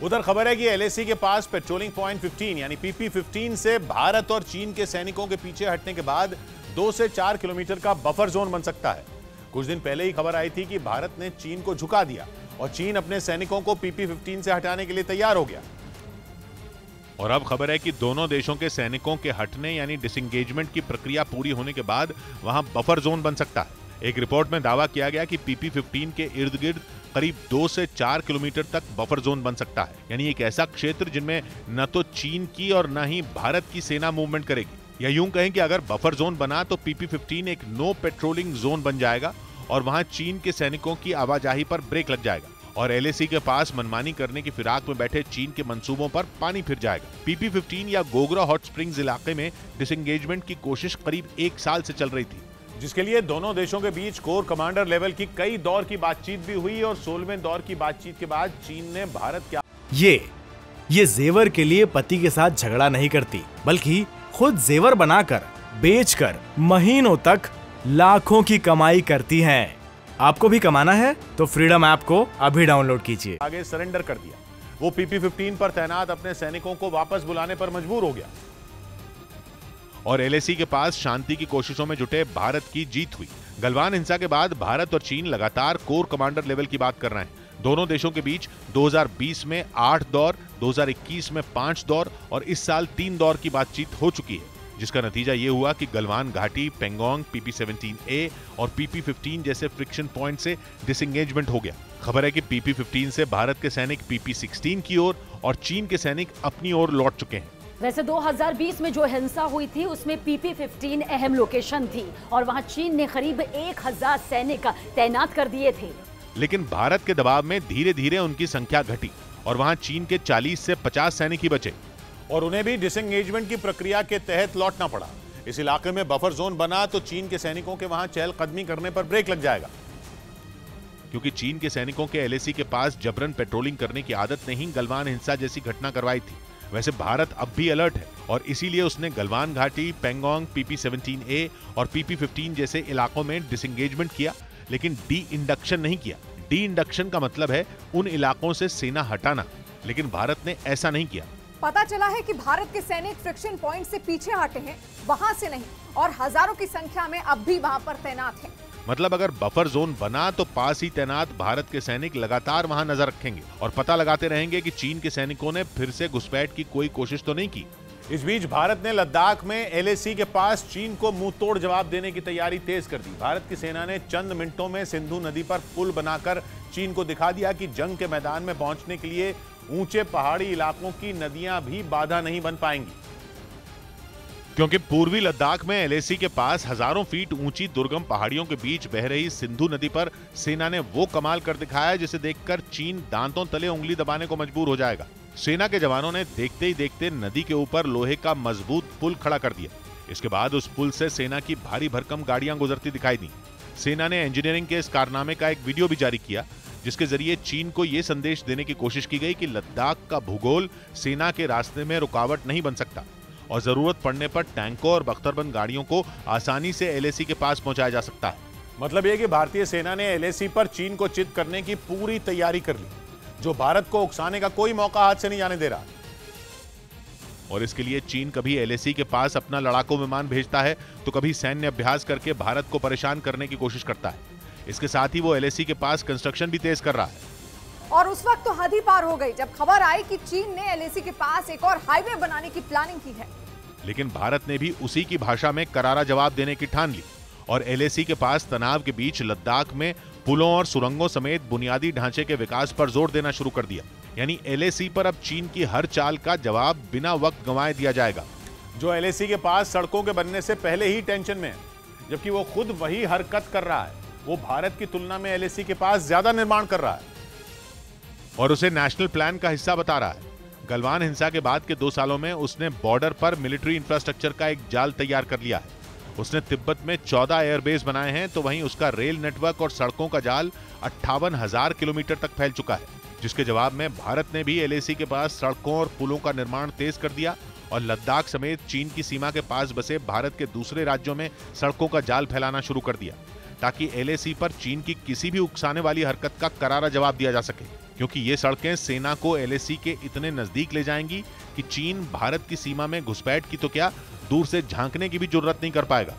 उधर खबर है कि एलएसी के पास पेट्रोलिंग पॉइंट 15 यानी PP-15 से भारत और चीन के सैनिकों के पीछे हटने के बाद 2 से 4 किलोमीटर का बफर जोन बन सकता है। कुछ दिन पहले ही खबर आई थी कि भारत ने चीन को झुका दिया और चीन अपने सैनिकों को PP-15 से हटाने के लिए तैयार हो गया। और अब खबर है कि दोनों देशों के सैनिकों के हटने यानी डिसएंगेजमेंट की प्रक्रिया पूरी होने के बाद वहां बफर जोन बन सकता है। एक रिपोर्ट में दावा किया गया कि PP-15 के इर्द गिर्द करीब 2 से 4 किलोमीटर तक बफर जोन बन सकता है, यानी एक ऐसा क्षेत्र जिनमें न तो चीन की और न ही भारत की सेना मूवमेंट करेगी। या यूं कहें कि अगर बफर जोन बना तो PP-15 एक नो पेट्रोलिंग जोन बन जाएगा और वहां चीन के सैनिकों की आवाजाही पर ब्रेक लग जाएगा और एलएसी के पास मनमानी करने की फिराक में बैठे चीन के मंसूबों पर पानी फिर जाएगा। PP-15 या गोगरा हॉट स्प्रिंग्स इलाके में डिसएंगेजमेंट की कोशिश करीब 1 साल से चल रही थी, जिसके लिए दोनों देशों के बीच कोर कमांडर लेवल की कई दौर की बातचीत भी हुई और 16वें दौर की बातचीत के बाद चीन ने भारत क्या ये जेवर के लिए पति के साथ झगड़ा नहीं करती, बल्कि खुद जेवर बनाकर बेचकर महीनों तक लाखों की कमाई करती हैं। आपको भी कमाना है तो फ्रीडम ऐप को अभी डाउनलोड कीजिए। आगे सरेंडर कर दिया। वो PP-15 पर तैनात अपने सैनिकों को वापस बुलाने पर मजबूर हो गया और एलएसी के पास शांति की कोशिशों में जुटे भारत की जीत हुई। गलवान हिंसा के बाद भारत और चीन लगातार कोर कमांडर लेवल की बात कर रहे हैं। दोनों देशों के बीच 2020 में 8 दौर, 2021 में 5 दौर और इस साल 3 दौर की बातचीत हो चुकी है, जिसका नतीजा ये हुआ कि गलवान घाटी, पेंगोंग, PP-17A और PP-15 जैसे फ्रिक्शन पॉइंट से डिसएंगेजमेंट हो गया। खबर है कि PP-15 से भारत के सैनिक PP-16 की ओर और चीन के सैनिक अपनी ओर लौट चुके हैं। वैसे 2020 में जो हिंसा हुई थी उसमें PP-15 अहम लोकेशन थी और वहां चीन ने करीब 1000 सैनिक तैनात कर दिए थे। लेकिन भारत के दबाव में धीरे धीरे उनकी संख्या घटी और वहां चीन के 40 से 50 सैनिक ही बचे और उन्हें भी डिसएंगेजमेंट की प्रक्रिया के तहत लौटना पड़ा। इस इलाके में बफर जोन बना तो चीन के सैनिकों के वहां चहलकदमी करने पर ब्रेक लग जाएगा, क्योंकि चीन के सैनिकों के एलएसी के पास जबरन पेट्रोलिंग करने की आदत ने ही गलवान हिंसा जैसी घटना करवाई थी। वैसे भारत अब भी अलर्ट है और इसीलिए उसने गलवान घाटी, पेंगोंग, PP-17A और PP-15 जैसे इलाकों में डिसएंगेजमेंट किया, लेकिन डी इंडक्शन नहीं किया। डी इंडक्शन का मतलब है उन इलाकों से सेना हटाना, लेकिन भारत ने ऐसा नहीं किया। पता चला है कि भारत के सैनिक फ्रिक्शन पॉइंट से पीछे हटे हैं, वहां से नहीं, और हजारों की संख्या में अब भी वहां पर तैनात हैं। मतलब अगर बफर जोन बना तो पास ही तैनात भारत के सैनिक लगातार वहां नजर रखेंगे और पता लगाते रहेंगे कि चीन के सैनिकों ने फिर से घुसपैठ की कोई कोशिश तो नहीं की। इस बीच भारत ने लद्दाख में एलएसी के पास चीन को मुंह तोड़ जवाब देने की तैयारी तेज कर दी। भारत की सेना ने चंद मिनटों में सिंधु नदी पर पुल बनाकर चीन को दिखा दिया कि जंग के मैदान में पहुंचने के लिए ऊंचे पहाड़ी इलाकों की नदियां भी बाधा नहीं बन पाएंगी, क्योंकि पूर्वी लद्दाख में एलएसी के पास हजारों फीट ऊंची दुर्गम पहाड़ियों के बीच बह रही सिंधु नदी पर सेना ने वो कमाल कर दिखाया जिसे देखकर चीन दांतों तले उंगली दबाने को मजबूर हो जाएगा। सेना के जवानों ने देखते ही देखते नदी के ऊपर लोहे का मजबूत पुल खड़ा कर दिया। इसके बाद उस पुल से सेना की भारी भरकम गाड़ियां गुजरती दिखाई दी। सेना ने इंजीनियरिंग के इस कारनामे का एक वीडियो भी जारी किया, जिसके जरिए चीन को यह संदेश देने की कोशिश की गई कि लद्दाख का भूगोल सेना के रास्ते में रुकावट नहीं बन सकता और जरूरत पड़ने पर टैंकों और बख्तरबंद गाड़ियों को आसानी से एलएसी के पास पहुंचाया जा सकता है। मतलब यह कि भारतीय सेना ने एलएसी पर चीन को चित करने की पूरी तैयारी कर ली, जो भारत को उकसाने का कोई मौका हाथ से नहीं जाने दे रहा। और इसके लिए चीन कभी एलएसी के पास अपना लड़ाकू विमान भेजता है तो कभी सैन्य अभ्यास करके भारत को परेशान करने की कोशिश करता है। इसके साथ ही वो एलएसी के पास कंस्ट्रक्शन भी तेज कर रहा है। और उस वक्त तो हद ही पार हो गई जब खबर आई कि चीन ने एलएसी के पास एक और हाईवे बनाने की प्लानिंग की है। लेकिन भारत ने भी उसी की भाषा में करारा जवाब देने की ठान ली और एलएसी के पास तनाव के बीच लद्दाख में पुलों और सुरंगों समेत बुनियादी ढांचे के विकास पर जोर देना शुरू कर दिया। यानी एलएसी पर अब चीन की हर चाल का जवाब बिना वक्त गंवाए दिया जाएगा। जो एलएसी के पास सड़कों के बनने से पहले ही टेंशन में है, जबकि वो खुद वही हरकत कर रहा है। वो भारत की तुलना में एलएसी के पास ज्यादा निर्माण कर रहा है और उसे नेशनल प्लान का हिस्सा बता रहा है। गलवान हिंसा के बाद के 2 सालों में उसने बॉर्डर पर मिलिट्री इंफ्रास्ट्रक्चर का एक जाल तैयार कर लिया है। उसने तिब्बत में 14 एयरबेस बनाए हैं, तो वहीं उसका रेल नेटवर्क और सड़कों का जाल 58,000 किलोमीटर तक फैल चुका है, जिसके जवाब में भारत ने भी एलएसी के पास सड़कों और पुलों का निर्माण तेज कर दिया और लद्दाख समेत चीन की सीमा के पास बसे भारत के दूसरे राज्यों में सड़कों का जाल फैलाना शुरू कर दिया, ताकि एलएसी पर चीन की किसी भी उकसाने वाली हरकत का करारा जवाब दिया जा सके। क्योंकि ये सड़कें सेना को LAC के इतने नजदीक ले जाएंगी कि चीन भारत की सीमा में घुसपैठ की तो क्या, दूर से झांकने की भी जरूरत नहीं कर पाएगा।